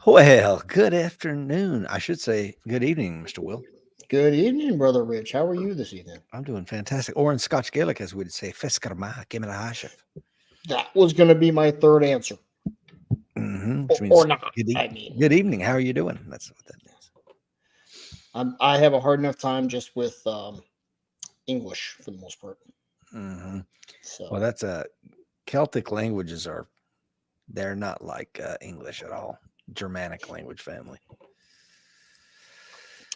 Well, good afternoon. I should say good evening, Mr. Will. Good evening, Brother Rich. How are you this evening? I'm doing fantastic. Or in Scotch Gaelic, as we'd say, Feskarma, Gimelahashif. That was going to be my third answer. Which Or means not, good, I mean. good evening. How are you doing? That's what that means. I have a hard enough time just with English for the most part. Well, So, that's Celtic languages they're not like English at all. Germanic language family.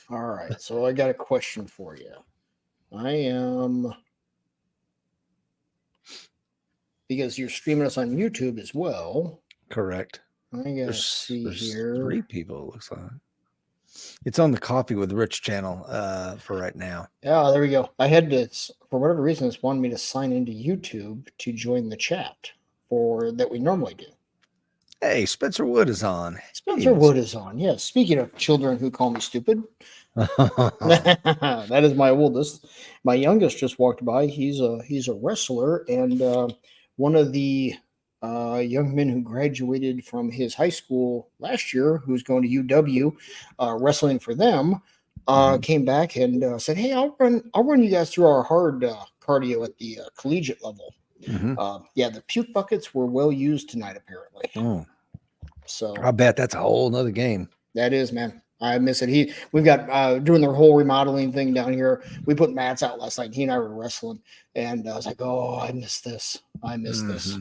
all right. So, I got a question for you. I am, because you're streaming us on YouTube as well. Correct. I got to see There's here. 3 people, it looks like. It's on the Coffee with Rich channel for right now. Yeah, there we go. I had to, for whatever reason, it's wanted me to sign into YouTube to join the chat that we normally do. Hey, Spencer Wood is on. Spencer Wood is on. Yes. Speaking of children who call me stupid, that is my oldest. My youngest just walked by. He's a wrestler, and one of the young men who graduated from his high school last year, who's going to UW, wrestling for them, came back and said, "Hey, I'll run you guys through our hard cardio at the collegiate level." Yeah, the puke buckets were well used tonight, apparently. Oh, so I bet that's a whole nother game. That is, man. I miss it. We've got doing their whole remodeling thing down here. We put mats out last night. He and I were wrestling, and I was like, "Oh, I miss this. I miss this."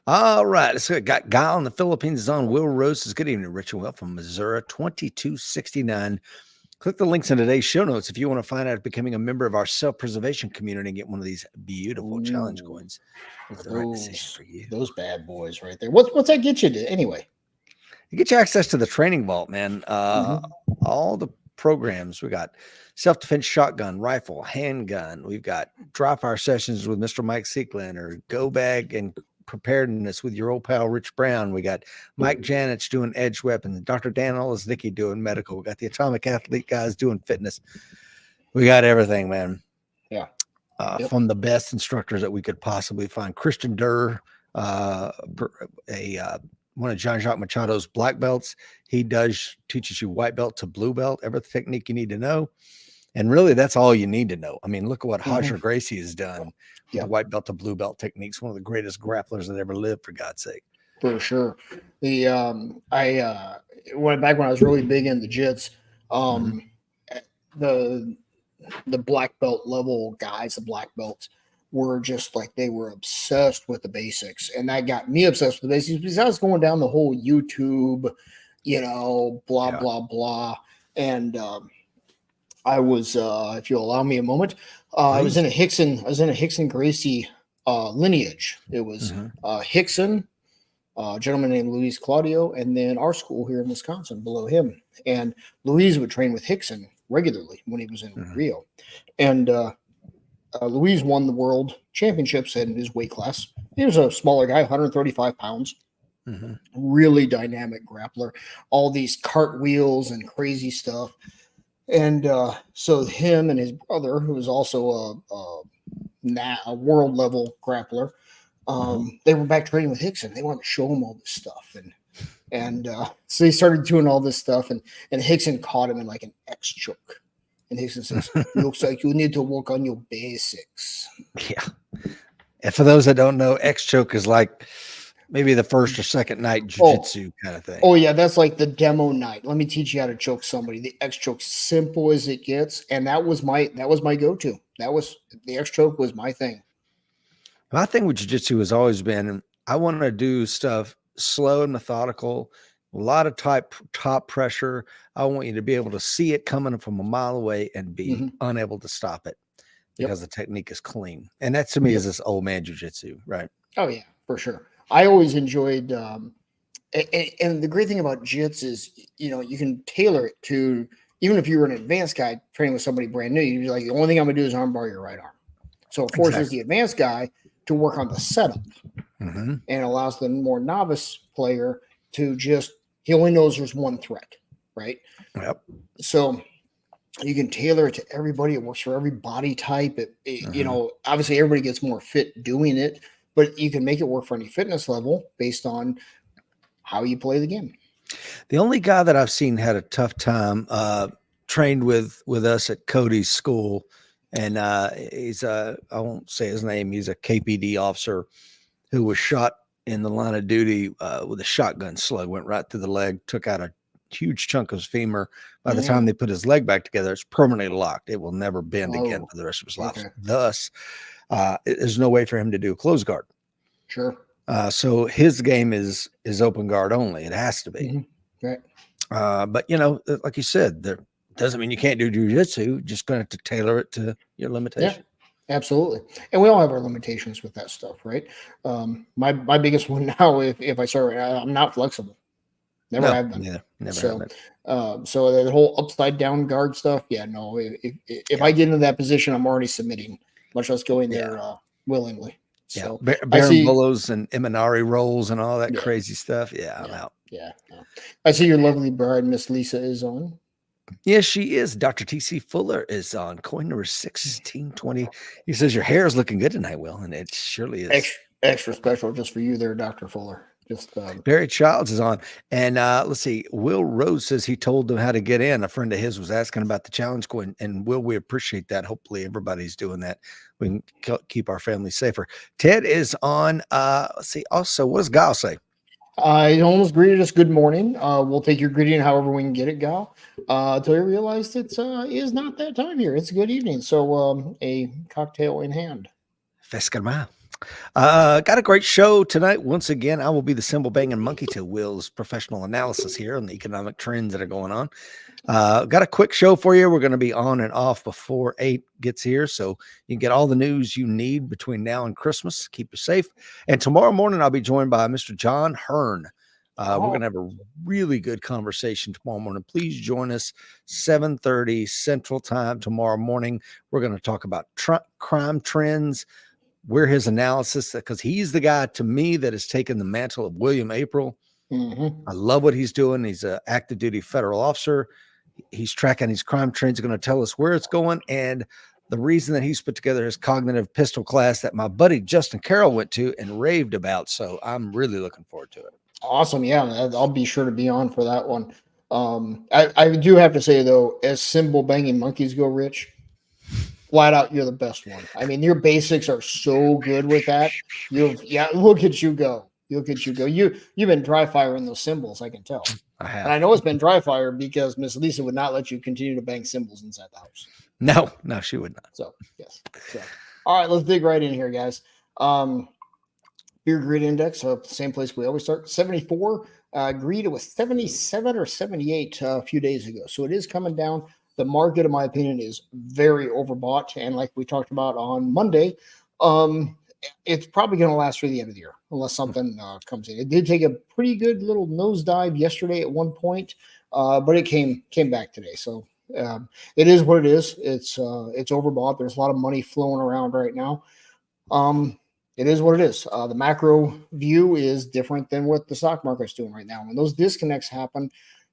All right, so got Guile in the Philippines is on. Will Rose is good evening, Richard Well from Missouri, 2269. Click the links in today's show notes if you want to find out becoming a member of our self-preservation community and get one of these beautiful challenge coins. It's the right decision for you. Those bad boys right there. What's that get you to anyway? You get you access to the training vault, man. All the programs we got: self-defense shotgun, rifle, handgun. We've got dry fire sessions with Mr. Mike Seekland, go bag and preparedness with your old pal Rich Brown. We got Mike Janich doing edge weapons, Dr. Dan Olesnicki doing medical. We got the Atomic Athlete guys doing fitness. We got everything, man. Yeah. From the best instructors that we could possibly find. Christian Durr, one of John Jacques Machado's black belts. He teaches you white belt to blue belt, every technique you need to know. And really, that's all you need to know. I mean, look at what Hodger Gracie has done with the white belt to blue belt techniques. One of the greatest grapplers that ever lived, for God's sake. For sure. I went back when I was really big into jits. The black belt level guys, the black belts, were just like, they were obsessed with the basics, and that got me obsessed with the basics because I was going down the whole YouTube, blah blah blah, and I was, if you'll allow me a moment, I was in a Hickson Gracie lineage. It was Hickson, a gentleman named Luis Claudio, and then our school here in Wisconsin below him. And Luis would train with Hickson regularly when he was in Rio, and Luis won the world championships in his weight class. He was a smaller guy, 135 pounds, really dynamic grappler, all these cartwheels and crazy stuff. And so him and his brother, who was also a world level grappler, they were back training with Hickson. They wanted to show him all this stuff, and so they started doing all this stuff, and Hickson caught him in like an X choke. And Hickson says, "Looks like you need to work on your basics." Yeah. And for those that don't know, X choke is like maybe the first or second night jiu-jitsu kind of thing. Oh yeah, that's like the demo night. Let me teach you how to choke somebody. The X choke, simple as it gets, and that was my go-to. The X choke was my thing. My thing with jiu-jitsu has always been, I want to do stuff slow and methodical, a lot of top pressure. I want you to be able to see it coming from a mile away and be unable to stop it because the technique is clean. And that to me is this old man jiu-jitsu, right? Oh yeah, for sure. I always enjoyed, and the great thing about jits is, you can tailor it to, even if you were an advanced guy training with somebody brand new, you'd be like, the only thing I'm going to do is armbar your right arm. So it forces the advanced guy to work on the setup and allows the more novice player to he only knows there's one threat, right? Yep. So you can tailor it to everybody. It works for every body type. Obviously everybody gets more fit doing it, but you can make it work for any fitness level based on how you play the game. The only guy that I've seen had a tough time trained with us at Cody's school, and he's I won't say his name. He's a KPD officer who was shot in the line of duty with a shotgun slug, went right through the leg, took out a huge chunk of his femur. By the time they put his leg back together, it's permanently locked. It will never bend again for the rest of his life. Okay. Thus, there's no way for him to do a close guard. Sure. So his game is open guard only. It has to be. Right. But you know, like you said, there doesn't mean you can't do jiu-jitsu. Just going to have to tailor it to your limitation. Yeah, absolutely. And we all have our limitations with that stuff, right? My biggest one now, if I start, I'm not flexible. Never have been. Yeah, never So, have been. so the whole upside down guard stuff, yeah, no. If I get into that position, I'm already submitting, much less going there willingly. So Baron Bullows and Imanari rolls and all that crazy stuff. Yeah, I'm out. Yeah. I see your lovely bride, Miss Lisa, is on. Yes, she is. Dr. T.C. Fuller is on coin number 1620. He says your hair is looking good tonight, Will, and it surely is. Extra special just for you there, Dr. Fuller. Just Barry Childs is on. And let's see. Will Rose says he told them how to get in. A friend of his was asking about the challenge coin. And Will, we appreciate that. Hopefully everybody's doing that. We can keep our family safer. Ted is on. Let's see. Also, what does Gal say? He almost greeted us good morning. We'll take your greeting however we can get it, Gal. Until you realized it is not that time here. It's good evening. So a cocktail in hand. Fescarma. Got a great show tonight. Once again, I will be the cymbal banging monkey to Will's professional analysis here on the economic trends that are going on. Got a quick show for you. We're going to be on and off before 8 gets here, so you can get all the news you need between now and Christmas. Keep you safe. And tomorrow morning, I'll be joined by Mr. John Hearn. We're going to have a really good conversation tomorrow morning. Please join us 7:30 Central Time tomorrow morning. We're going to talk about crime trends. We're his analysis, because he's the guy to me that has taken the mantle of William April. I love what he's doing. He's an active duty federal officer. He's tracking these crime trends, going to tell us where it's going. And the reason that he's put together his cognitive pistol class that my buddy Justin Carroll went to and raved about. So I'm really looking forward to it. Awesome. Yeah, I'll be sure to be on for that one. I do have to say, though, as cymbal banging monkeys go, Rich, flat out, you're the best one. I mean, your basics are so good with that. Look at you go. Look at you go. You've been dry firing those cymbals, I can tell. I have. And I know it's been dry fire because Miss Lisa would not let you continue to bang cymbals inside the house. No, she would not. So, yes. So, all right, let's dig right in here, guys. Beer grid index, same place we always start, 74. Agreed it was 77 or 78 a few days ago. So it is coming down. The market, in my opinion, is very overbought. And like we talked about on Monday, it's probably going to last through the end of the year unless something comes in. It did take a pretty good little nosedive yesterday at one point, but it came back today. So it is what it is. It's overbought. There's a lot of money flowing around right now. It is what it is. The macro view is different than what the stock market's doing right now. When those disconnects happen,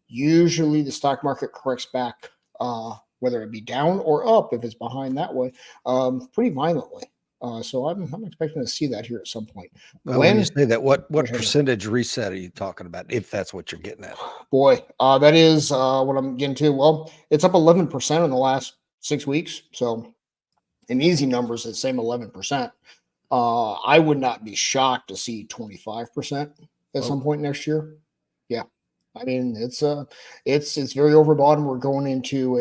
usually the stock market corrects back, whether it be down or up if it's behind that way, pretty violently. So I'm expecting to see that here at some point. Well, when you say that, what percentage reset are you talking about, if that's what you're getting at? Boy, that is what I'm getting to. Well, it's up 11% in the last 6 weeks. So in easy numbers, it's the same 11%. I would not be shocked to see 25% at some point next year. Yeah. I mean, it's very overbought, and we're going into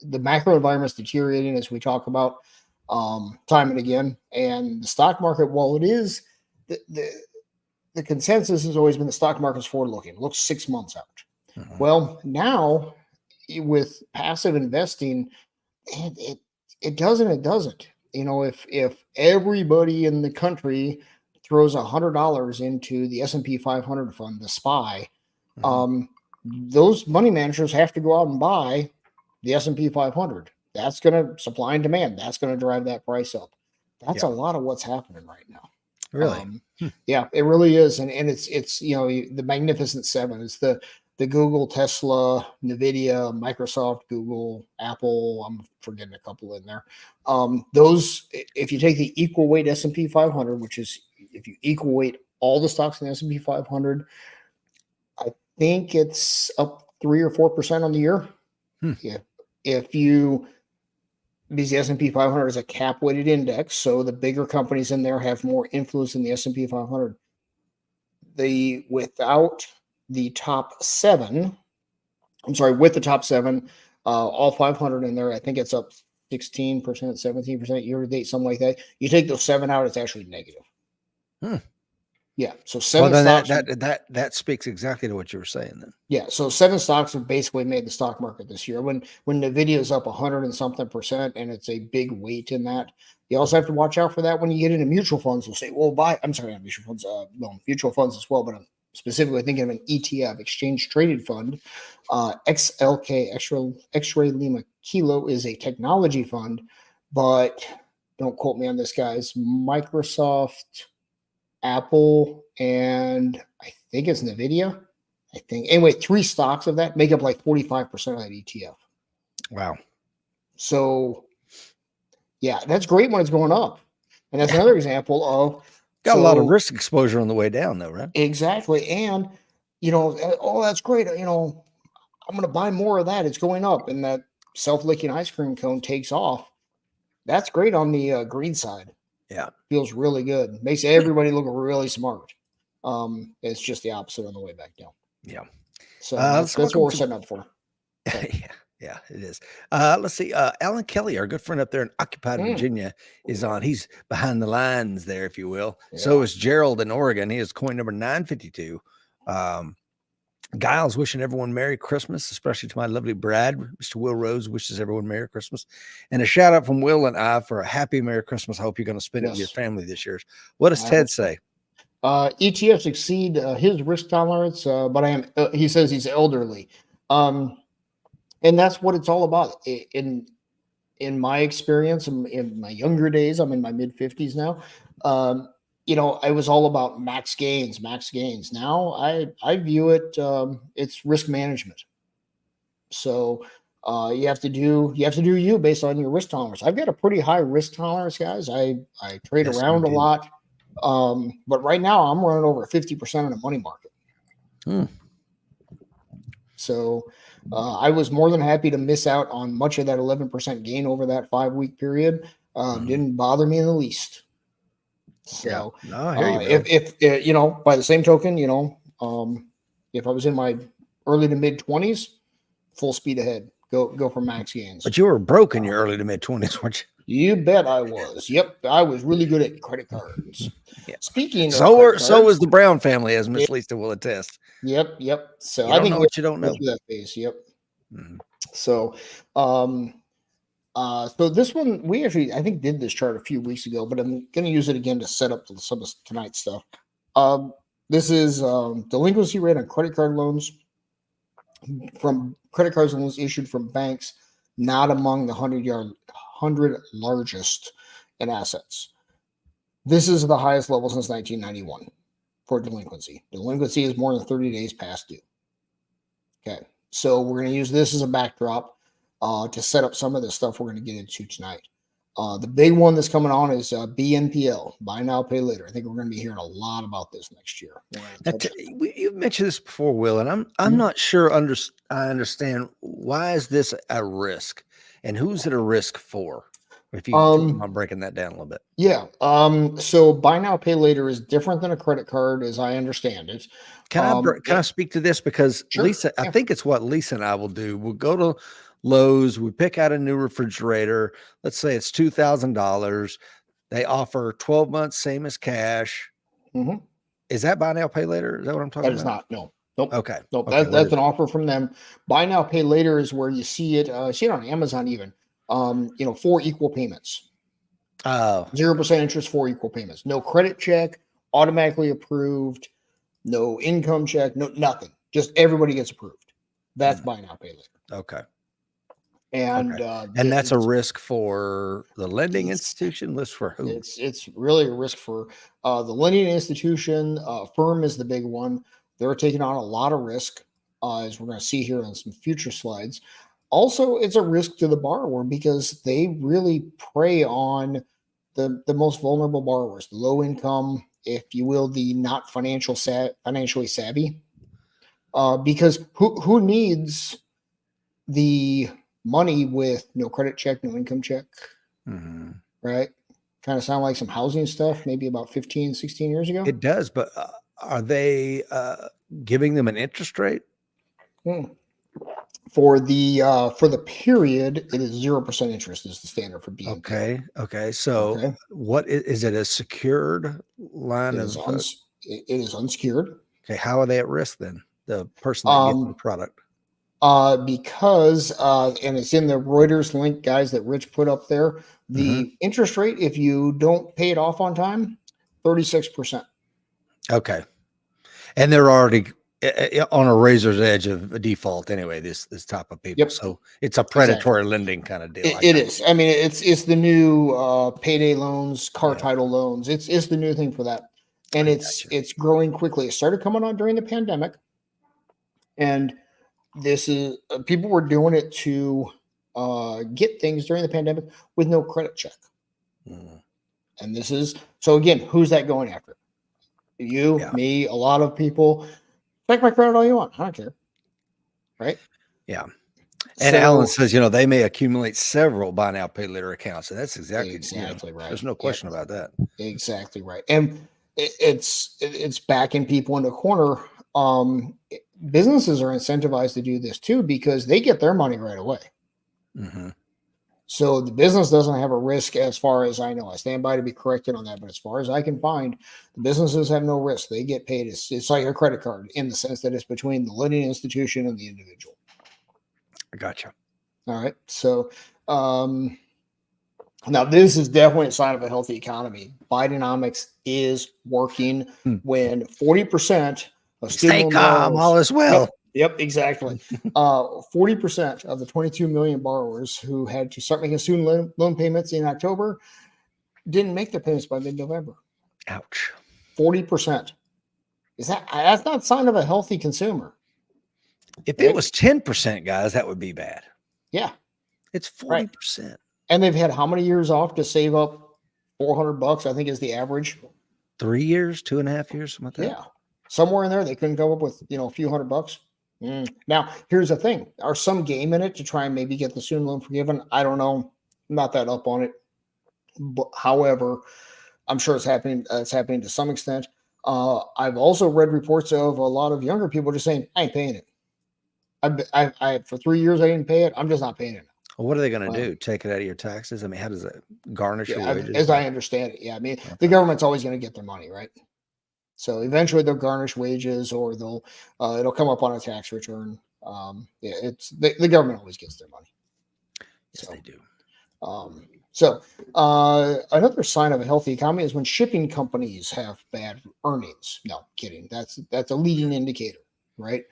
the macro environment's deteriorating, as we talk about time and again. And the stock market, while it is the consensus has always been the stock market's forward looking. It looks 6 months out. Well, now with passive investing, it doesn't. You know, if everybody in the country throws $100 into the S&P 500 fund, the SPY, those money managers have to go out and buy the S&P 500. That's going to supply and demand. That's going to drive that price up. That's a lot of what's happening right now. Really? Yeah, it really is. And it's you know, the Magnificent Seven. It's the Google, Tesla, NVIDIA, Microsoft, Google, Apple. I'm forgetting a couple in there. Those, if you take the equal weight S&P 500, which is if you equal weight all the stocks in the S&P 500, think it's up 3 or 4% on the year. Hmm. If you, because the S&P 500 is a cap weighted index, so the bigger companies in there have more influence in the S&P 500. Without the top seven, with the top seven, all 500 in there, I think it's up 16%, 17% year to date, something like that. You take those 7 out, it's actually negative. Hmm. Yeah. So Well, seven then stocks. that speaks exactly to what you were saying then. Yeah. So 7 stocks have basically made the stock market this year. When Nvidia is up 100 and something percent, and it's a big weight in that. You also have to watch out for that when you get into mutual funds. We'll say, well, I'm sorry, not mutual funds, mutual funds as well, but I'm specifically thinking of an ETF, exchange traded fund. XLK, X-Ray Lima Kilo, is a technology fund, but don't quote me on this, guys. Microsoft, Apple, and I think it's Nvidia. I think anyway, 3 stocks of that make up like 45% of that ETF. Wow. So yeah, that's great when it's going up. And that's another example of Got a lot of risk exposure on the way down though, right? Exactly. And oh, that's great. I'm going to buy more of that. It's going up, and that self-licking ice cream cone takes off. That's great on the green side. Yeah. Feels really good. Makes everybody look really smart. It's just the opposite on the way back down. Yeah. So that's what we're setting up for. Yeah, it is. Let's see. Alan Kelly, our good friend up there in Occupied Virginia, is on. He's behind the lines there, if you will. Yeah. So is Gerald in Oregon. He is coin number 952. Giles wishing everyone Merry Christmas, especially to my lovely Brad. Mr. Will Rose wishes everyone Merry Christmas. And a shout out from Will and I for a happy Merry Christmas. I hope you're going to spend it with your family this year. What does Ted say? ETFs exceed his risk tolerance, but he says he's elderly. And that's what it's all about. In my experience, in my younger days, I'm in my mid 50s now. I was all about max gains. Now I view it, it's risk management. So you have to do you based on your risk tolerance. I've got a pretty high risk tolerance, guys. I trade around a lot. But right now I'm running over 50% on the money market. So I was more than happy to miss out on much of that 11% gain over that 5-week period. Didn't bother me in the least. So I hear you, if by the same token, if I was in my early to mid 20s, full speed ahead, go for max gains. But you were broke in your early to mid 20s, weren't you? You bet I was. Yep, I was really good at credit cards. Yeah. Speaking of so was the Brown family, as Miss Lisa will attest. Yep. So I think what you don't know. That phase. Yep. So, so this one we actually I think did this chart a few weeks ago, but I'm going to use it again to set up some of tonight's stuff. This is delinquency rate on credit card loans from credit cards and loans issued from banks not among the 100 largest in assets. This is the highest level since 1991 for delinquency. Delinquency is more than 30 days past due. Okay, so we're going to use this as a backdrop to set up some of the stuff we're going to get into tonight. The big one that's coming on is BNPL, buy now, pay later. I think we're going to be hearing a lot about this next year. You've mentioned this before, Will, and I'm not sure I understand why is this a risk, and who's it a risk for? If you mind breaking that down a little bit. Yeah. So buy now, pay later is different than a credit card, as I understand it. Can I speak to this? Because sure. Lisa, I think it's what Lisa and I will do. We'll go to Lowe's, we pick out a new refrigerator. Let's say it's $2,000. They offer 12 months, same as cash. Is that buy now, pay later? Is that what I'm talking about? That is not. No. Nope. Okay. Nope. That's an offer from them. Buy now, pay later is where you see it. See it on Amazon even. 4 equal payments. 0% interest, 4 equal payments. No credit check, automatically approved. No income check. No nothing. Just everybody gets approved. That's buy now, pay later. Okay. And that's a risk for the lending institution. Risk for who? It's really a risk for the lending institution. Firm is the big one. They're taking on a lot of risk, as we're going to see here on some future slides. Also, it's a risk to the borrower because they really prey on the most vulnerable borrowers, the low income, if you will, the not financially savvy. Because who needs the money with no credit check, no income check, right? Kind of sound like some housing stuff, maybe about 15, 16 years ago. It does, but are they giving them an interest rate? For the period, it is 0% interest is the standard for BNPL. Okay. So what is it? A secured line It of? is it is unsecured. Okay, how are they at risk then? The person that gets the product. Because and it's in the Reuters link, guys, that Rich put up there. The interest rate, if you don't pay it off on time, 36%. Okay, and they're already on a razor's edge of a default anyway. This type of people, so it's a predatory lending kind of deal. It is. I mean, it's the new payday loans, car title loans. It's the new thing for that, and it's growing quickly. It started coming on during the pandemic, and this is people were doing it to get things during the pandemic with no credit check. And this is so again, who's that going after? You, me, a lot of people. Check my credit all you want. I don't care. Right? Yeah. And Alan says, they may accumulate several buy now, pay later accounts. And that's exactly right. There's no question about that. Exactly right. And it's backing people into a corner. Businesses are incentivized to do this too because they get their money right away. So the business doesn't have a risk as far as I know. I stand by to be corrected on that, but as far as I can find, the businesses have no risk. They get paid. It's like a credit card in the sense that it's between the lending institution and the individual. I gotcha. All right. So now this is definitely a sign of a healthy economy. Bidenomics is working when 40% of student loan all is well. Yep, exactly. 40% of the 22 million borrowers who had to start making student loan payments in October didn't make their payments by mid-November. Ouch. 40%. That's not a sign of a healthy consumer. If it was 10%, guys, that would be bad. Yeah. It's 40%. Right. And they've had how many years off to save up $400, I think is the average. 3 years, 2.5 years, something like that. Yeah. Somewhere in there, they couldn't come up with, a few $100. Now, here's the thing. Are some game in it to try and maybe get the student loan forgiven? I don't know. I'm not that up on it. But however, I'm sure it's happening. It's happening to some extent. I've also read reports of a lot of younger people just saying, I ain't paying it. I for 3 years, I didn't pay it. I'm just not paying it. Well, what are they going to do? Take it out of your taxes? I mean, how does that garnish your wages? As I understand it, yeah. I mean, the government's always going to get their money, right? So eventually they'll garnish wages, or it'll come up on a tax return. It's the government always gets their money. Yes, they do. Another sign of a healthy economy is when shipping companies have bad earnings. No, kidding. That's a leading indicator, right?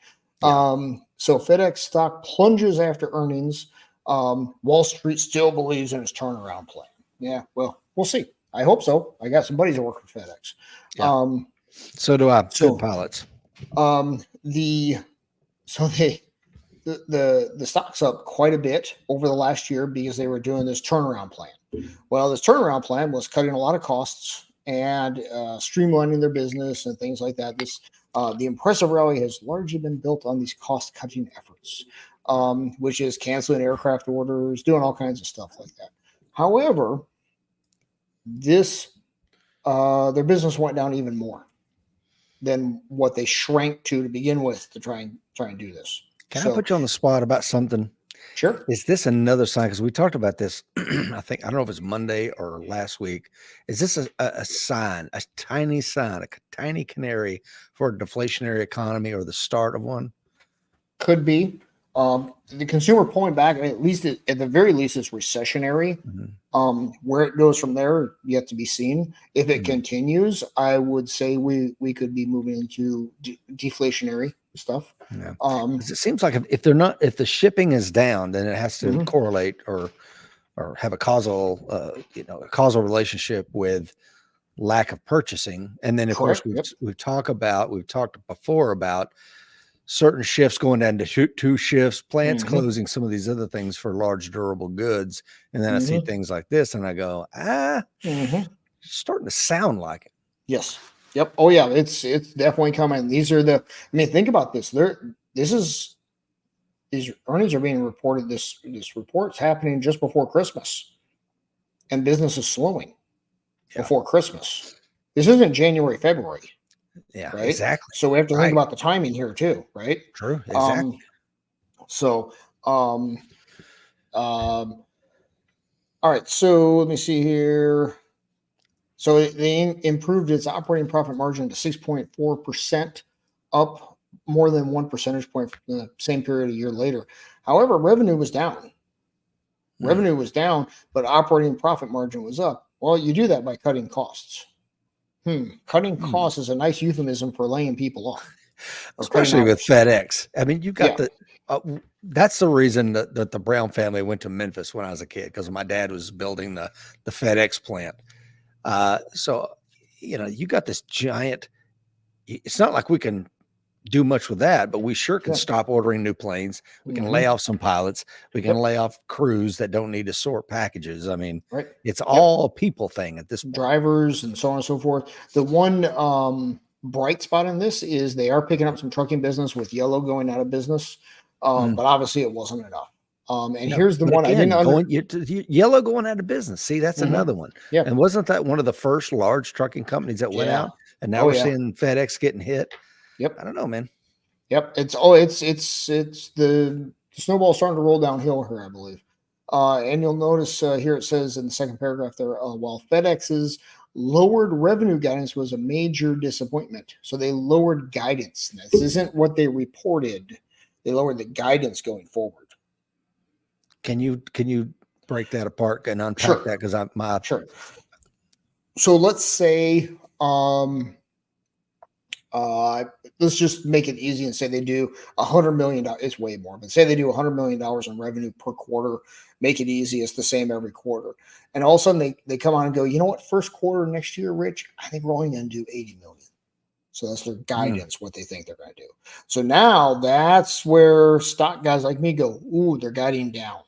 Yeah. So FedEx stock plunges after earnings. Wall Street still believes in its turnaround plan. Yeah, well, we'll see. I hope so. I got some buddies that work for FedEx. Yeah. So do I. Good pilots. The stock's up quite a bit over the last year because they were doing this turnaround plan. Well, this turnaround plan was cutting a lot of costs and streamlining their business and things like that. The impressive rally has largely been built on these cost-cutting efforts, which is canceling aircraft orders, doing all kinds of stuff like that. However, their business went down even more than what they shrank to begin with to try and do this. Can I put you on the spot about something? Sure. Is this another sign? Because we talked about this, I don't know if it's Monday or last week. Is this a sign, a tiny sign, a tiny canary for a deflationary economy or the start of one? Could be. The consumer pulling back, at the very least, it's recessionary. Where it goes from there, yet to be seen. If it continues, I would say we could be moving into deflationary stuff. Yeah. It seems like if the shipping is down, then it has to correlate or have a causal relationship with lack of purchasing. And then of course we've talked before about certain shifts going down to two shifts, plants closing, some of these other things for large durable goods. And then I see things like this and I go, starting to sound like it. Yes. Yep. Oh yeah, it's definitely coming. These are the. I mean, think about this. These earnings are being reported. This report's happening just before Christmas, and business is slowing before Christmas. This isn't January, February, Yeah, right? exactly. So we have to think Right. about the timing here too, right? True. Exactly. So, all right. So let me see here. So they improved its operating profit margin to 6.4%, up more than 1 percentage point from the same period a year later. However, revenue was down. Revenue was down, but operating profit margin was up. Well, you do that by cutting costs. Cutting costs is a nice euphemism for laying people off. Or cutting Especially with hours. FedEx. I mean, you got Yeah. that's the reason that the Brown family went to Memphis when I was a kid, because my dad was building the FedEx plant. So, you got this giant, it's not like we can do much with that, but we sure can Yeah. stop ordering new planes. We can lay off some pilots. We can lay off crews that don't need to sort packages. I mean, Right. it's all a people thing at this point. Drivers and so on and so forth. The one bright spot in this is they are picking up some trucking business with Yellow going out of business, but obviously it wasn't enough. And No, here's the but one again, I didn't Yellow going out of business. See, that's another one. Yeah. And wasn't that one of the first large trucking companies that went out? And now we're seeing FedEx getting hit. Yep. I don't know, man. Yep. It's the snowball starting to roll downhill here, I believe. And you'll notice here it says in the second paragraph there, while FedEx's lowered revenue guidance was a major disappointment. So they lowered guidance. This isn't what they reported. They lowered the guidance going forward. Can you break that apart and unpack that? Because Sure. So let's say let's just make it easy and say they do $100 million. It's way more, but say they do $100 million in revenue per quarter. Make it easy. It's the same every quarter. And all of a sudden they come on and go, you know what? First quarter next year, Rich, I think we're only going to do 80 million. So that's their guidance, what they think they're going to do. So now that's where stock guys like me go, ooh, they're guiding down.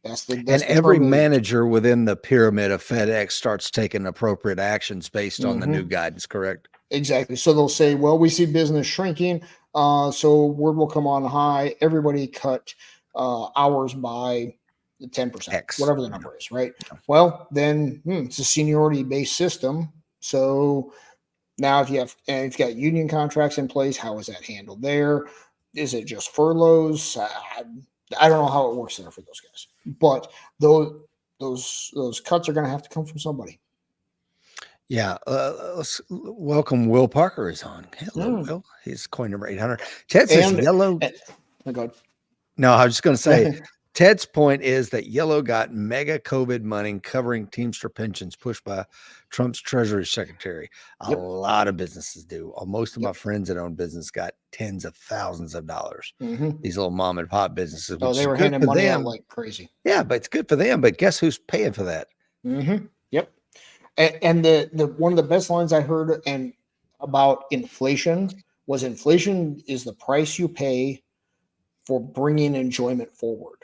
And every manager within the pyramid of FedEx starts taking appropriate actions based on the new guidance, correct? Exactly. So they'll say, well, we see business shrinking. So word will come on high. Everybody cut hours by 10%, X. Whatever the number is, right? Well, then it's a seniority-based system. So now if you've got union contracts in place, how is that handled there? Is it just furloughs? I don't know how it works there for those guys. But those cuts are going to have to come from somebody. Yeah. Let's welcome Will Parker is on. Hello, Will. He's coin number 800. Ted says Yellow. No, I was just going to say, Ted's point is that Yellow got mega COVID money covering Teamster pensions pushed by Trump's Treasury Secretary. A lot of businesses do. Most of my friends that own business got tens of thousands of dollars. These little mom and pop businesses. Oh, they were handing money out like crazy. Yeah, but it's good for them. But guess who's paying for that? Yep. And the one of the best lines I heard and about inflation was inflation is the price you pay for bringing enjoyment forward.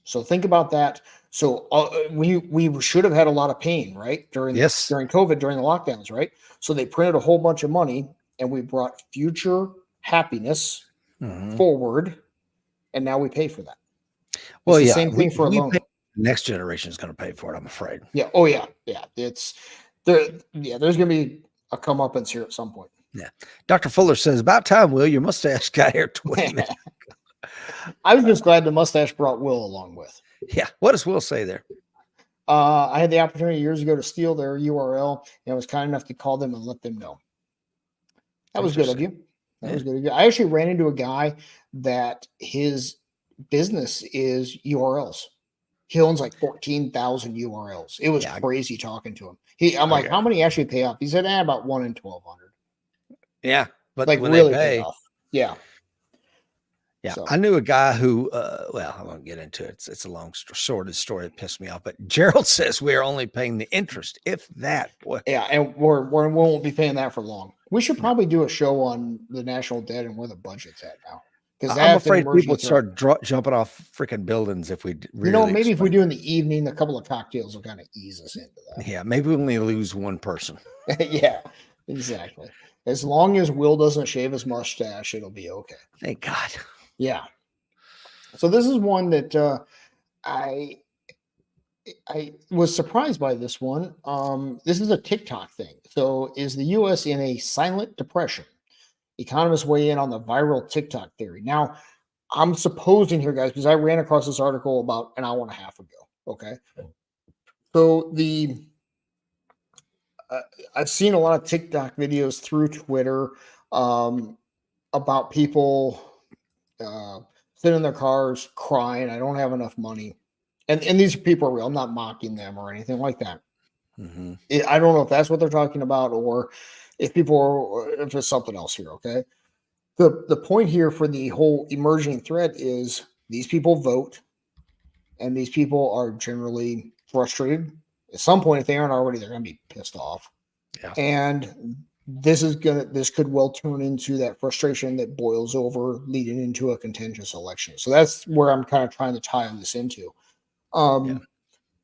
So think about that. So we should have had a lot of pain, right? During COVID, during the lockdowns, right? So they printed a whole bunch of money and we brought future happiness forward, and now we pay for that. Well, it's the same thing for a loan. Next generation is going to pay for it, I'm afraid. Yeah. Oh yeah. Yeah. It's there. Yeah. There's going to be a comeuppance here at some point. Yeah. Dr. Fuller says, about time, Will, your mustache got here 20 minutes. I was just glad the mustache brought Will along with. Yeah. What does Will say there? I had the opportunity years ago to steal their URL, and I was kind enough to call them and let them know. That was good of you. That was good of you. I actually ran into a guy that his business is URLs. He owns like 14,000 URLs. It was crazy talking to him. I'm like, how many actually pay off? He said, about 1 in 1,200. Yeah. But like when really they pay paid off. Yeah. Yeah. So. I knew a guy who, well, I won't get into it. It's a long, sordid story that pissed me off. But Gerald says we are only paying the interest, if that. Boy. Yeah. And we won't be paying that for long. We should probably do a show on the national debt and where the budget's at now. because I'm that's an afraid people emerging would threat. start jumping off freaking buildings if we You know, really maybe if we explain. do in the evening, a couple of cocktails will kind of ease us into Yeah, maybe we only lose one person. that. Yeah, exactly. As long as Will doesn't shave his mustache, it'll be okay. Thank God. Yeah. So this is one that I I was surprised by this one. This is a TikTok thing. So, is the U.S. in a silent depression? Economists weigh in on the viral TikTok theory. Now, I'm supposing here, guys, because I ran across this article about an hour and a half ago. Okay, so uh, I've seen a lot of TikTok videos through Twitter um, about people uh, sitting in their cars crying. I don't have enough money, and these people are real. I'm not mocking them or anything like that. Hmm. I don't know if that's what they're talking about or if if it's something else here. Okay. The point here for the whole emerging threat is these people vote and these people are generally frustrated. At some point, if they aren't already, they're going to be pissed off. Yeah. And this could well turn into that frustration that boils over, leading into a contentious election. So that's where I'm kind of trying to tie this into. Yeah.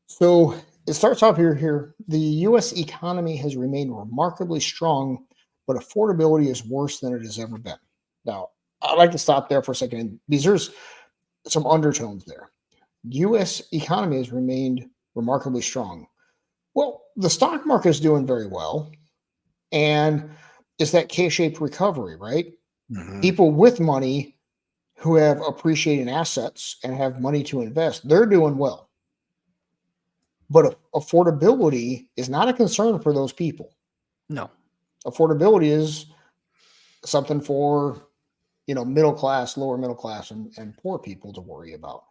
So it starts off here. The U.S. economy has remained remarkably strong, but affordability is worse than it has ever been. Now, I'd like to stop there for a second because there's some undertones there. U.S. economy has remained remarkably strong. Well, the stock market is doing very well, and it's that K-shaped recovery, right? Hmm. People with money who have appreciating assets and have money to invest, they're doing well. But affordability is not a concern for those people. No. Affordability is something for middle class, lower middle class, and poor people to worry about.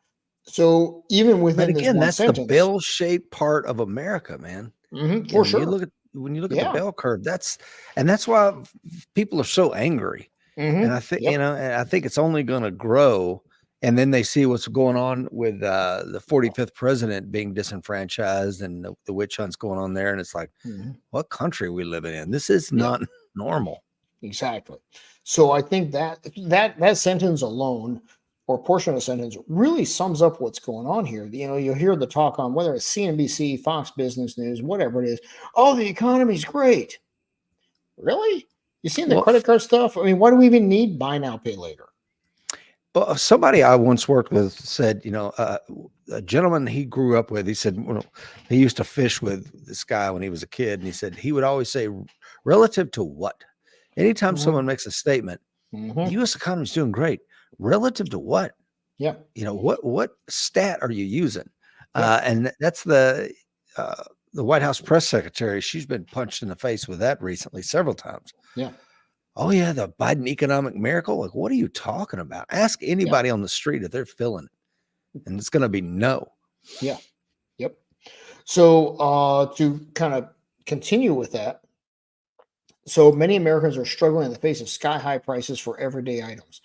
So even But within this again, one that's the sentence, bell-shaped part of America, man. You for know, sure, when you look at the yeah, bell curve, that's why people are so angry. And I think, yep, and I think it's only going to grow. And then they see what's going on with the 45th president being disenfranchised and the witch hunts going on there. And it's like, what country we living in? This is yeah, not normal. exactly. So I think that sentence alone, or portion of the sentence, really sums up what's going on here. You'll hear the talk on whether it's CNBC, Fox Business News, whatever it is. Oh, the economy's great. Really? You seen the Well, credit card stuff? I mean, why do we even need buy now, pay later? somebody I once worked with said, a gentleman he grew up with, he said, well, he used to fish with this guy when he was a kid. And he said, he would always say, relative to what? Anytime Mhm, someone makes a statement, the mhm. U.S. economy is doing great. Relative to what? Yep, What stat are you using? yep, And that's the White House press secretary. She's been punched in the face with that recently several times. yeah, Oh yeah, the Biden economic miracle. Like, what are you talking about? Ask yep, anybody on the street if they're feeling it, and it's going to be no. yeah, yep. So to kind of continue with that, so many Americans are struggling in the face of sky high prices for everyday items.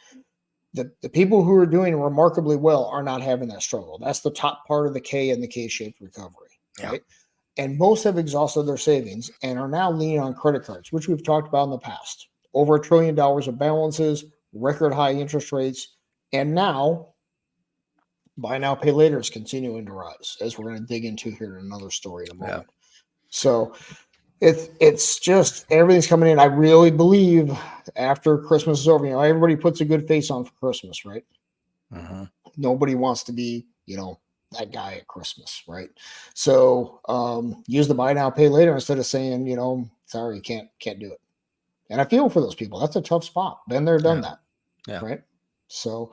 The people who are doing remarkably well are not having that struggle. That's the top part of the K and the K-shaped recovery, Yeah. right? And most have exhausted their savings and are now leaning on credit cards, which we've talked about in the past. Over $1 trillion of balances, record high interest rates, and now buy now, pay later is continuing to rise, as we're going to dig into here in another story in a Yeah. moment. So it's just everything's coming in. I really believe after Christmas is over, everybody puts a good face on for Christmas, right? Uh-huh. Nobody wants to be, that guy at Christmas, right? So use the buy now, pay later instead of saying, sorry, you can't do it. And I feel for those people. That's a tough spot. Been there, done Yeah. that, Yeah. right? So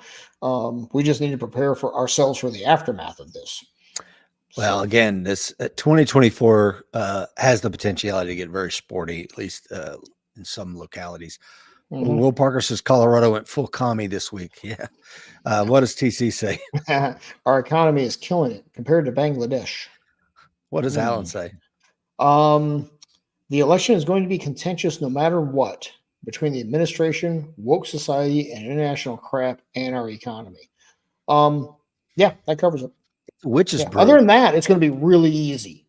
we just need to prepare for ourselves for the aftermath of this. Well, So, again, this 2024 has the potentiality to get very sporty, at least in some localities. mhm. Will Parker says Colorado went full commie this week. Yeah. What does TC say? Our economy is killing it compared to Bangladesh. What does Alan Hmm. say? Um, the election is going to be contentious no matter what between the administration, woke society, and international crap and our economy. Yeah, that covers it. Witch's Yeah. Other brew. than that, it's going to be really easy.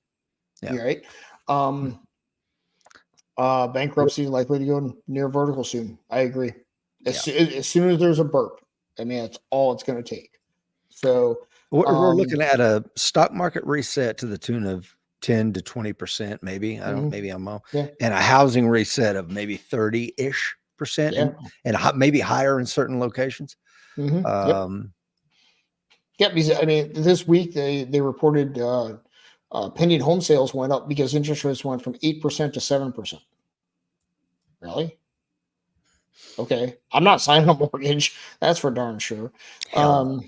Yeah. You're right. Bankruptcy is likely to go near vertical soon. I agree. Yeah. As soon as there's a burp, I mean, that's all it's going to take. So We're looking at a stock market reset to the tune of 10 to 20%, maybe. Maybe I'm wrong. Yeah. And a housing reset of maybe 30-ish%, Yeah. and maybe higher in certain locations. Yep. Yeah, because I mean, this week they reported pending home sales went up because interest rates went from 8% to 7%. Really? Okay, I'm not signing a mortgage. That's for darn sure. Hell.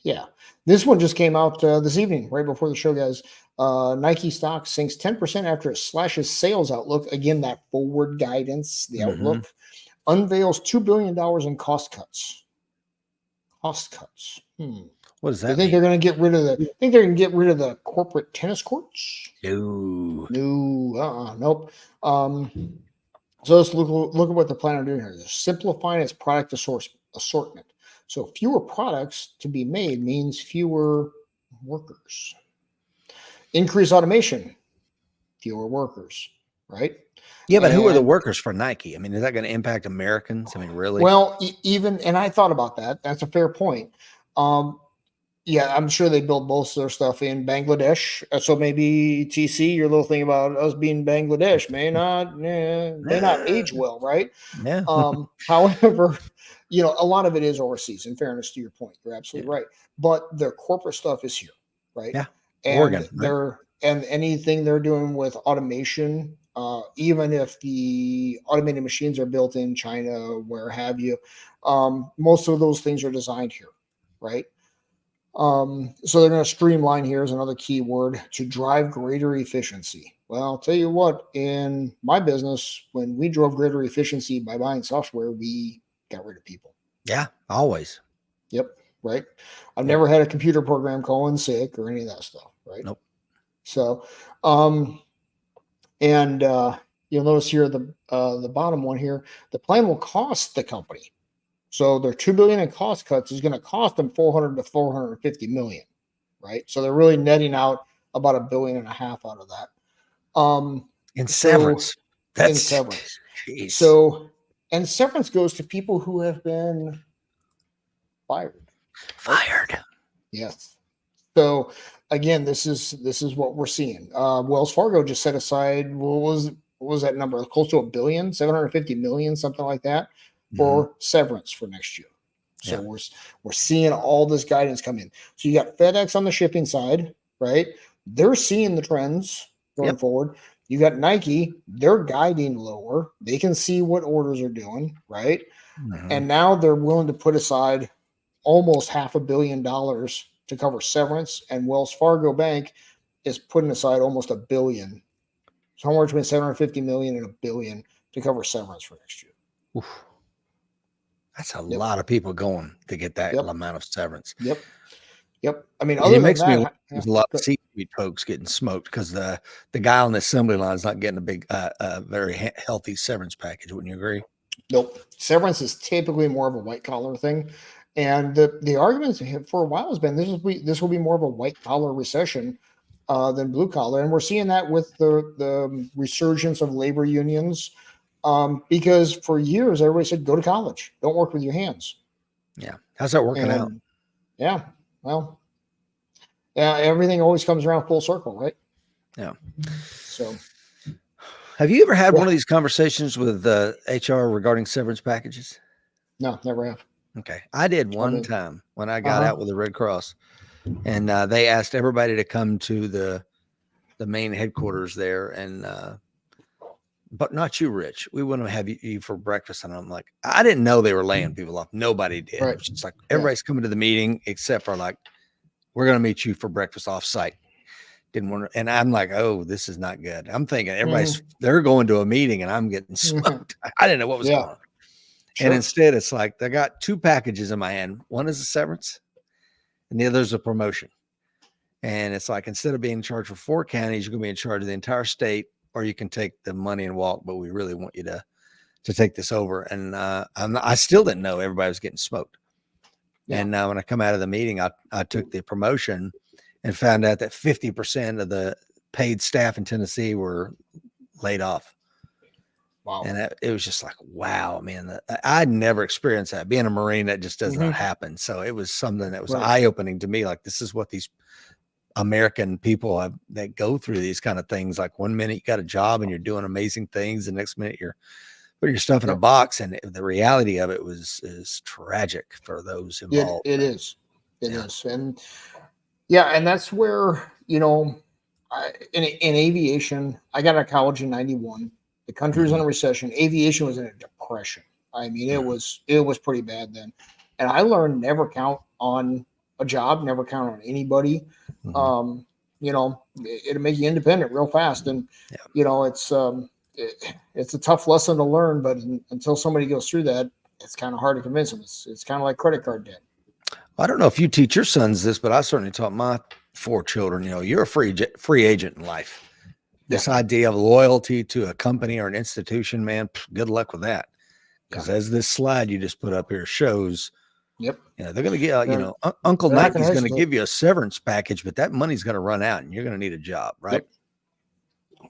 Yeah, this one just came out this evening, right before the show, guys. Nike stock sinks 10% after it slashes sales outlook. Again, that forward guidance, the outlook, unveils $2 billion in cost cuts. Cost cuts. What does You that think mean? they're going to get rid of the? Think they're going to get rid of the corporate tennis courts? No. No. Nope. So let's look at what they're planning on doing here. They're simplifying its product assortment. So fewer products to be made means fewer workers. Increase automation, fewer workers, right? Yeah, but who are the And workers for Nike? I mean, is that going to impact Americans? I mean, really? well, even and I thought about that. That's a fair point. Yeah, I'm sure they build most of their stuff in Bangladesh. So maybe TC, your little thing about us being Bangladesh may not age well, right? Yeah. However, a lot of it is overseas. In fairness to your point, you're absolutely Yeah. right. But their corporate stuff is here, right? Yeah. And Oregon, they're and anything they're doing with automation, even if the automated machines are built in China, where have you, most of those things are designed here, right? So they're going to streamline here is another key word to drive greater efficiency. Well, I'll tell you what, in my business, when we drove greater efficiency by buying software, we got rid of people. Yeah, always. Yep. Right. I've never had a computer program call in sick or any of that stuff. Right. Nope. So, and you'll notice here the bottom one here, the plan will cost the company. So their $2 billion in cost cuts is going to cost them 400 to 450 million, right? So they're really netting out about $1.5 billion out of that. In severance. In severance. Geez. So, and severance goes to people who have been fired. Fired. Yes. So again, this is what we're seeing. Wells Fargo just set aside what was that number? Close to $1 billion, 750 million, something like that, for severance for next year. So we're seeing all this guidance come in. So you got FedEx on the shipping side, right? They're seeing the trends going forward. You got Nike, they're guiding lower. They can see what orders are doing, right? And now they're willing to put aside almost $500 million to cover severance, and Wells Fargo Bank is putting aside almost $1 billion. Somewhere between 750 million and $1 billion to cover severance for next year. Oof. That's a lot of people going to get that amount of severance. Yep. I mean, it makes me there's a lot of C-suite folks getting smoked because the guy on the assembly line is not getting a big, very healthy severance package. Wouldn't you agree? Nope. Severance is typically more of a white collar thing, and the arguments for a while has been this will be more of a white collar recession than blue collar, and we're seeing that with the resurgence of labor unions. Because for years everybody said go to college, don't work with your hands. Yeah, how's that working out? Yeah, well, yeah, everything always comes around full circle, right? Yeah. So, have you ever had one of these conversations with HR regarding severance packages? No, never have. Okay, I did one time when I got out with the Red Cross, and they asked everybody to come to the main headquarters there, and but not you, Rich. We want to have you for breakfast. And I'm like, I didn't know they were laying people off. Nobody did. Right. It was just like everybody's coming to the meeting except for like, we're going to meet you for breakfast off site. Didn't want to, and I'm like, oh, this is not good. I'm thinking they're going to a meeting and I'm getting smoked. I didn't know what was going on. Sure. And instead it's like, I got two packages in my hand. One is a severance and the other is a promotion. And it's like, instead of being in charge for 4 counties, you're going to be in charge of the entire state, or you can take the money and walk, but we really want you to take this over. And I still didn't know everybody was getting smoked. Yeah. And when I come out of the meeting, I took the promotion and found out that 50% of the paid staff in Tennessee were laid off. Wow. And it was just like, wow, man, I'd never experienced that. Being a Marine, that just does not happen. So it was something that was Right. eye-opening to me. Like, this is what these American people have, that go through these kind of things. Like, one minute you got a job and you're doing amazing things, the next minute you're putting your stuff in a box. And the reality of it is tragic for those involved. It is. It is. And yeah, and that's where, you know, in aviation, I got out of college in 91. The country was in a recession. Aviation was in a depression. I mean, it was pretty bad then. And I learned never count on a job, never count on anybody. You know, it'll make you independent real fast. And, you know, it's a tough lesson to learn, but until somebody goes through that, it's kind of hard to convince them. It's kind of like credit card debt. I don't know if you teach your sons this, but I certainly taught my 4 children, you know, you're a free agent in life. This idea of loyalty to a company or an institution, man, good luck with that. Because as this slide you just put up here shows, you know, they're going to get, you know, Uncle Nike's going to give you a severance package, but that money's going to run out and you're going to need a job, right?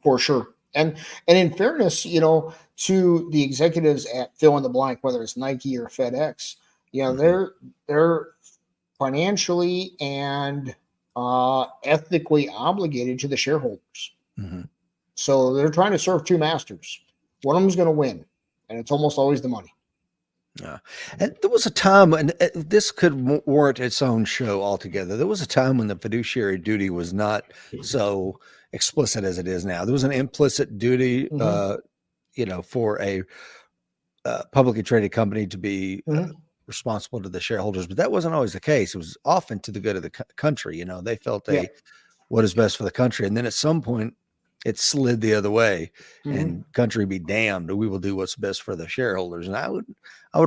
For sure. And in fairness, you know, to the executives at fill in the blank, whether it's Nike or FedEx, you know, they're financially and ethically obligated to the shareholders. So they're trying to serve 2 masters. One of them's going to win, and it's almost always the money. And there was a time, and this could warrant its own show altogether. There was a time when the fiduciary duty was not so explicit as it is now. There was an implicit duty, you know, for a publicly traded company to be responsible to the shareholders, but that wasn't always the case. It was often to the good of the country. You know, they felt what is best for the country, and then at some point it slid the other way, and country be damned, we will do what's best for the shareholders. And I would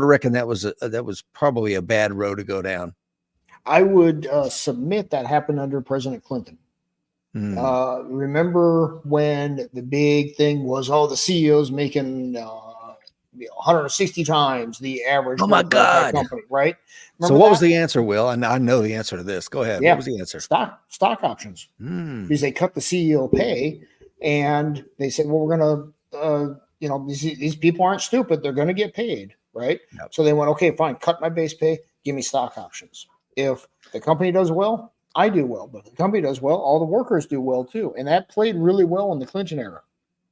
reckon that was probably a bad road to go down. I would submit that happened under President Clinton. Remember when the big thing was, the CEOs making 160 times the average. Oh my God! Company, right? Remember so what was the answer, Will? And I know the answer to this. Go ahead. What was the answer? Stock options. Because they cut the CEO pay, and they said, well, we're going to, you know, these people aren't stupid. They're going to get paid, right? So they went, okay, fine, cut my base pay, give me stock options. If the company does well, I do well. But if the company does well, all the workers do well too. And that played really well in the Clinton era.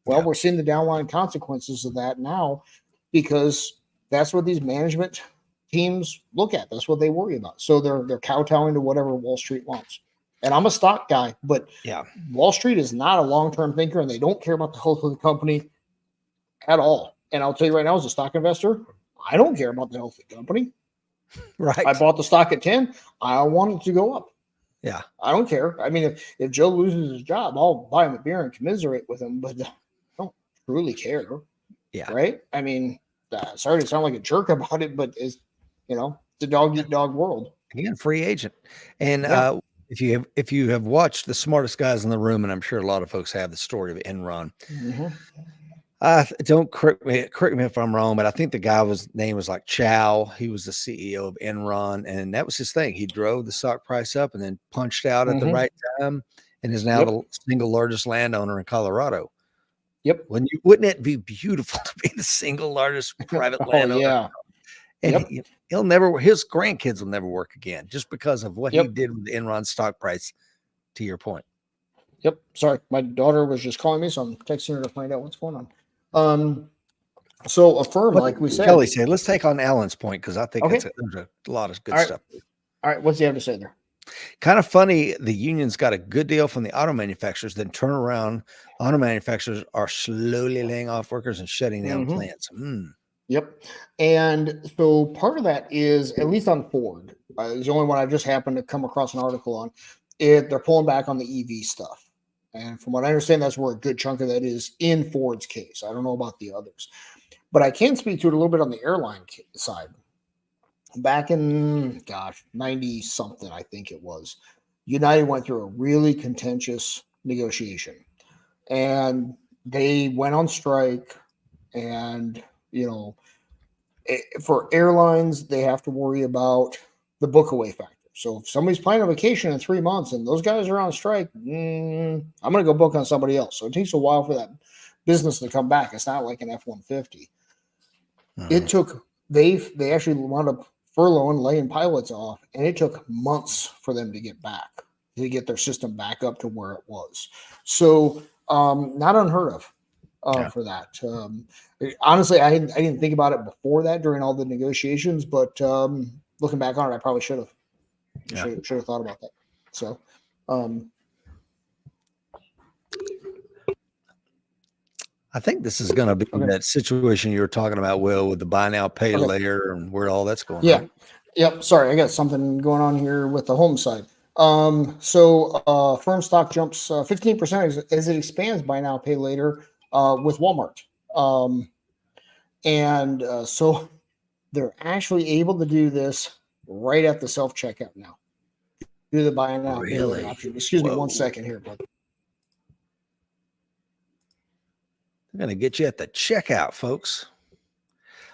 Well, we're seeing the downline consequences of that now, because that's what these management teams look at. That's what they worry about. So they're kowtowing to whatever Wall Street wants. And I'm a stock guy, but Wall Street is not a long-term thinker, and they don't care about the health of the company at all. And I'll tell you right now, as a stock investor, I don't care about the health of the company. Right. I bought the stock at 10. I want it to go up. Yeah. I don't care. I mean, if Joe loses his job, I'll buy him a beer and commiserate with him, but I don't truly care. Yeah. Right. I mean, sorry to sound like a jerk about it, but it's, you know, the dog eat dog world. Again, free agent. And if you have watched The Smartest Guys in the Room, and I'm sure a lot of folks have, the story of Enron. Don't correct me if I'm wrong, but I think the guy's name was like Chow. He was the CEO of Enron, and that was his thing. He drove the stock price up and then punched out at the right time, and is now the single largest landowner in Colorado. Wouldn't it be beautiful to be the single largest private landowner? And he'll never, his grandkids will never work again just because of what he did with the Enron stock price, to your point. Sorry, my daughter was just calling me, so I'm texting her to find out what's going on. So a firm, like we said, Kelly said, let's take on Alan's point, because I think there's a lot of good stuff. All right, what's he have to say there? Kind of funny, the unions got a good deal from the auto manufacturers, then turn around, auto manufacturers are slowly laying off workers and shutting down plants. And so part of that is, at least on Ford, is the only one I've just happened to come across an article on, they're pulling back on the EV stuff. And from what I understand, that's where a good chunk of that is in Ford's case. I don't know about the others, but I can speak to it a little bit on the airline side. Back in, 90 something, I think it was, United went through a really contentious negotiation, and they went on strike. And, you know, for airlines, they have to worry about the book away factor. So if somebody's planning a vacation in 3 months and those guys are on strike, I'm going to go book on somebody else. So it takes a while for that business to come back. It's not like an F-150. Mhm. It took they actually wound up furloughing, laying pilots off, and it took months for them to get back, to get their system back up to where it was. So not unheard of Yeah. for that. Honestly, I didn't think about it before that during all the negotiations, but looking back on it, I probably should have. Yeah. Should have thought about that. So, I think this is going to be Okay. that situation you were talking about, Will, with the buy now, pay Okay. later, and where all that's going yeah, on. yep. Sorry, I got something going on here with the home side. Firm stock jumps 15% as it expands buy now, pay later with Walmart. So they're actually able to do this right at the self checkout now. Do the buy now, pay later Really? option. Excuse me, Whoa. 1 second here, bud. They're going to get you at the checkout, folks.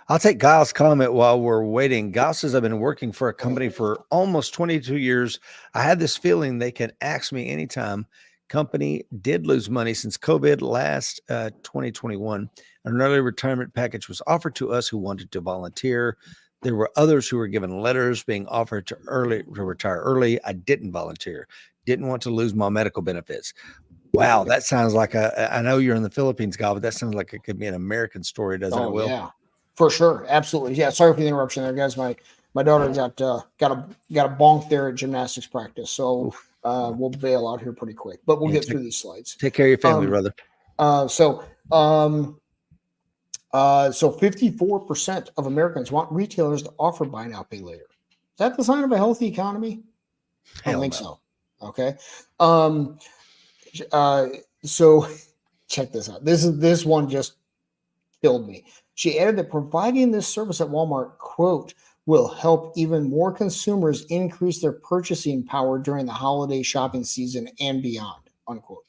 I'll take Giles' comment while we're waiting. Giles says, I've been working for a company for almost 22 years. I had this feeling they can ask me anytime. Company did lose money since COVID last 2021. An early retirement package was offered to us who wanted to volunteer. There were others who were given letters being offered to retire early. I didn't volunteer. Didn't want to lose my medical benefits. Wow, that sounds like I know you're in the Philippines, Gal, but that sounds like it could be an American story, doesn't it, Will? Yeah, for sure, absolutely. Yeah, sorry for the interruption there, guys. My daughter got a bonk there at gymnastics practice, so we'll bail out here pretty quick, but we'll get through these slides. Take care of your family, brother. So 54% of Americans want retailers to offer buy now, pay later. Is that the sign of a healthy economy? I don't think so. Okay. So check this out. This one just killed me. She added that providing this service at Walmart, quote, will help even more consumers increase their purchasing power during the holiday shopping season and beyond, unquote.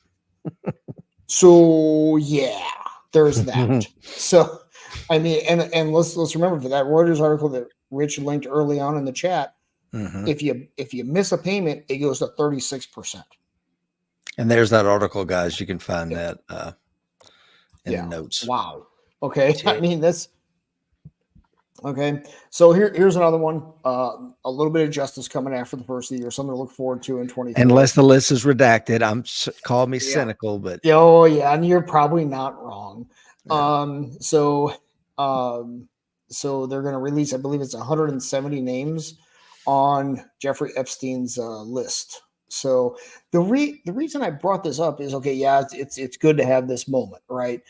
So yeah, there's that. So I mean, and let's remember for that Reuters article that Rich linked early on in the chat. If you miss a payment, it goes to 36%. And there's that article, guys. You can find that in the notes. Wow. Okay. I mean, that's okay. So here's another one. A little bit of justice coming after the first of the year. Something to look forward to in 2020. Unless the list is redacted. Call me cynical, but oh yeah, and you're probably not wrong. Yeah. So they're going to release, I believe it's 170 names on Jeffrey Epstein's list. So the reason I brought this up is, okay, yeah, it's good to have this moment, right?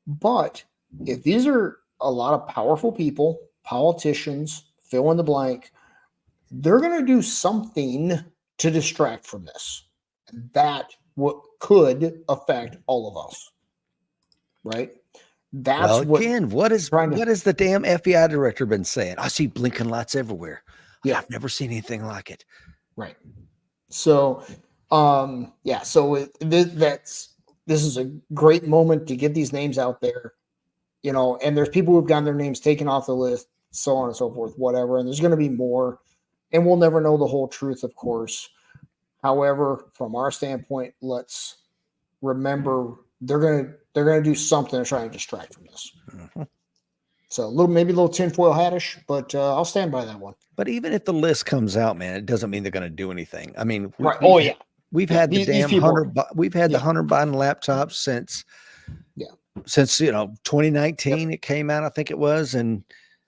But if these are a lot of powerful people, politicians, fill in the blank, they're going to do something to distract from this. That could affect all of us, right? That's what is the damn FBI director been saying? I see blinking lights everywhere. Yeah, I've never seen anything like it. Right. So, so this is a great moment to get these names out there, and there's people who've gotten their names taken off the list, so on and so forth, whatever. And there's going to be more, and we'll never know the whole truth, of course. However, from our standpoint, let's remember they're going to do something to try and distract from this. So maybe a little tinfoil hattish, but I'll stand by that one. But even if the list comes out, man, it doesn't mean they're going to do anything. I mean, we've had the damn Hunter. We've had the Hunter Biden laptops since 2019. It came out, I think it was, and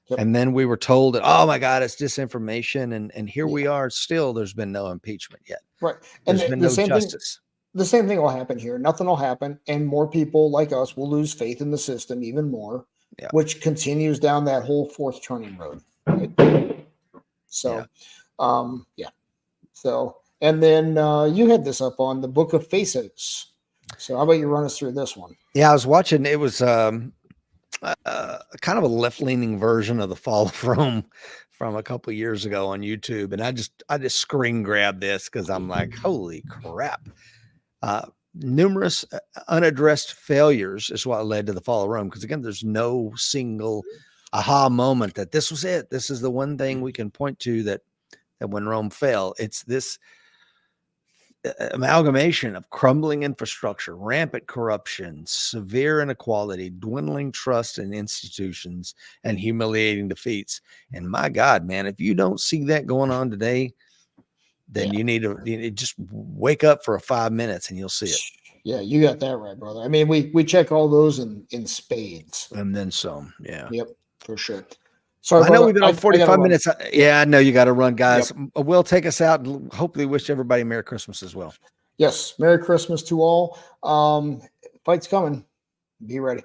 then we were told that, oh my God, it's disinformation, and here we are. Still, there's been no impeachment yet. Right, and there's been no justice. The same thing will happen here. Nothing will happen, and more people like us will lose faith in the system even more. Which continues down that whole fourth turning road. Right? So, So, and then you had this up on the Book of Faces. So, how about you run us through this one? Yeah, I was watching. It was kind of a left-leaning version of the Fall of Rome from a couple of years ago on YouTube, and I just screen grabbed this because I'm like, holy crap! Numerous unaddressed failures is what led to the fall of Rome. Because again, there's no single aha moment that this was it. This is the one thing we can point to that when Rome fell. It's this amalgamation of crumbling infrastructure, rampant corruption, severe inequality, dwindling trust in institutions, and humiliating defeats. And my God, man, if you don't see that going on today, then you need to just wake up for 5 minutes and you'll see it. Yeah, you got that right, brother. I mean, we check all those in spades. And then some. Yeah. Yep, for sure. Sorry, I know brother, we've been on I gotta 45 run. minutes. Yeah, I know you got to run, guys. We'll take us out and hopefully wish everybody Merry Christmas as well. Yes, Merry Christmas to all. Fight's coming. Be ready.